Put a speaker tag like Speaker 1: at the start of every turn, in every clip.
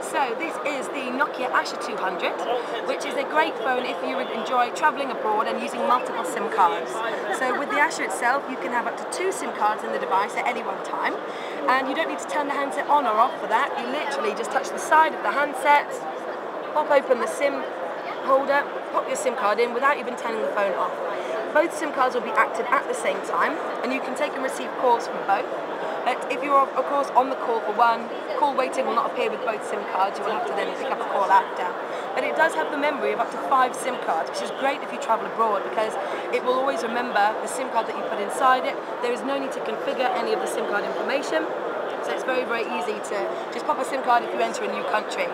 Speaker 1: So this is the Nokia Asha 200, which is a great phone if you would enjoy travelling abroad and using multiple SIM cards. So with the Asha itself, you can have up to 2 SIM cards in the device at any one time, and you don't need to turn the handset on or off for that. You literally just touch the side of the handset, pop open the SIM holder, pop your SIM card in without even turning the phone off. Both SIM cards will be active at the same time, and you can take and receive calls from both. But if you're, of course, on the call for one, call waiting will not appear with both SIM cards. You will have to then pick up a call after. But it does have the memory of up to 5 SIM cards, which is great if you travel abroad because it will always remember the SIM card that you put inside it. There is no need to configure any of the SIM card information. So it's very, very easy to just pop a SIM card if you enter a new country.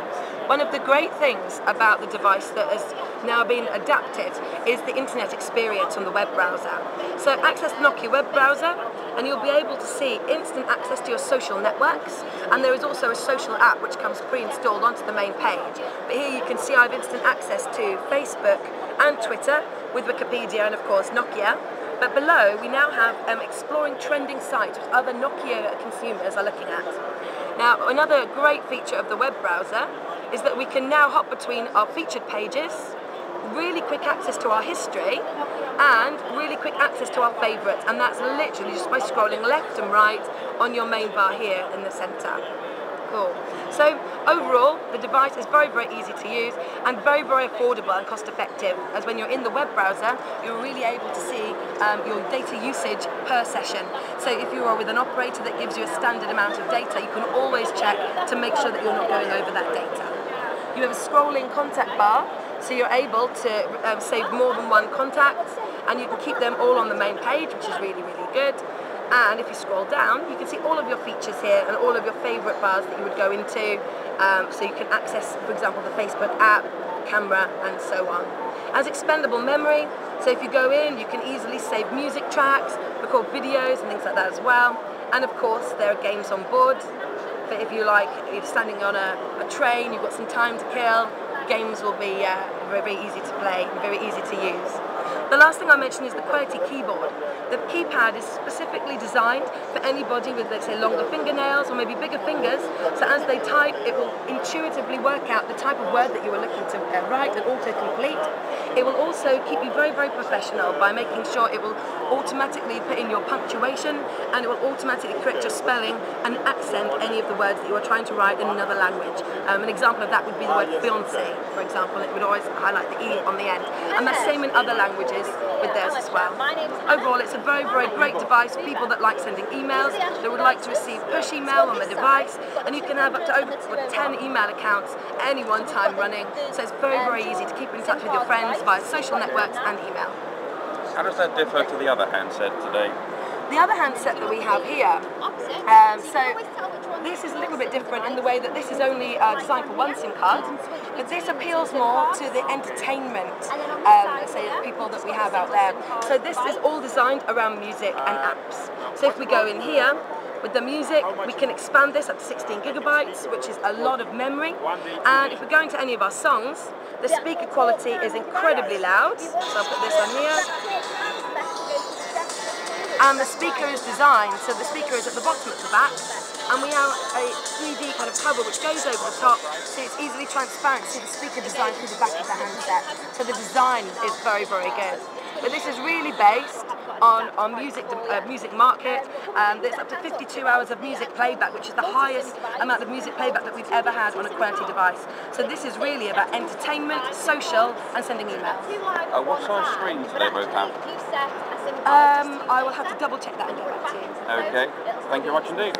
Speaker 1: One of the great things about the device that has now been adapted is the internet experience on the web browser. So access the Nokia web browser and you'll be able to see instant access to your social networks, and there is also a social app which comes pre-installed onto the main page. But here you can see I have instant access to Facebook and Twitter with Wikipedia and of course Nokia. But below, we now have exploring trending sites which other Nokia consumers are looking at. Now, another great feature of the web browser is that we can now hop between our featured pages, really quick access to our history, and really quick access to our favourites. And that's literally just by scrolling left and right on your main bar here in the centre. Cool. So overall, the device is very, very easy to use and very, very affordable and cost effective, as when you're in the web browser, you're really able to see your data usage per session. So if you are with an operator that gives you a standard amount of data, you can always check to make sure that you're not going over that data. You have a scrolling contact bar, so you're able to save more than one contact, and you can keep them all on the main page, which is really, really good. And if you scroll down, you can see all of your features here and all of your favourite bars that you would go into. So you can access, for example, the Facebook app, camera, and so on. As expendable memory, so if you go in, you can easily save music tracks, record videos and things like that as well. And of course, there are games on board. But if you like, if you're standing on a train, you've got some time to kill, games will be very, very easy to play and very easy to use. The last thing I mentioned is the QWERTY keyboard. The keypad is specifically designed for anybody with, let's say, longer fingernails or maybe bigger fingers, so as they type, it will intuitively work out the type of word that you are looking to write and auto-complete. It will also keep you very, very professional by making sure it will automatically put in your punctuation, and it will automatically correct your spelling and accent any of the words that you are trying to write in another language. An example of that would be the word fiancé, for example. It would always highlight the E on the end. And that's same in other languages with theirs as well. Overall, it's a very, very great device for people that like sending emails, that would like to receive push email on the device, and you can have up to over 10 email accounts at any one time running. So it's very, very easy to keep in touch with your friends via social networks and email.
Speaker 2: How does that differ to the other handset today?
Speaker 1: The other handset that we have here, so this is a little bit different in the way that this is only designed for one SIM card, but this appeals more to the entertainment, let's say, people that we have out there. So this is all designed around music and apps. So if we go in here, with the music, we can expand this up to 16 gigabytes, which is a lot of memory. And if we're going to any of our songs, the speaker quality is incredibly loud. So I'll put this on here. And the speaker is designed, so the speaker is at the bottom at the back, and we have a 3D kind of cover which goes over the top, so it's easily transparent. See the speaker design through the back of the handset. So the design is very, very good. But this is really based on our music market. There's up to 52 hours of music playback, which is the highest amount of music playback that we've ever had on a QWERTY device. So this is really about entertainment, social, and sending emails.
Speaker 2: What size screens do they both have?
Speaker 1: I will have to double check that and get back to you.
Speaker 2: Okay, thank you very much indeed.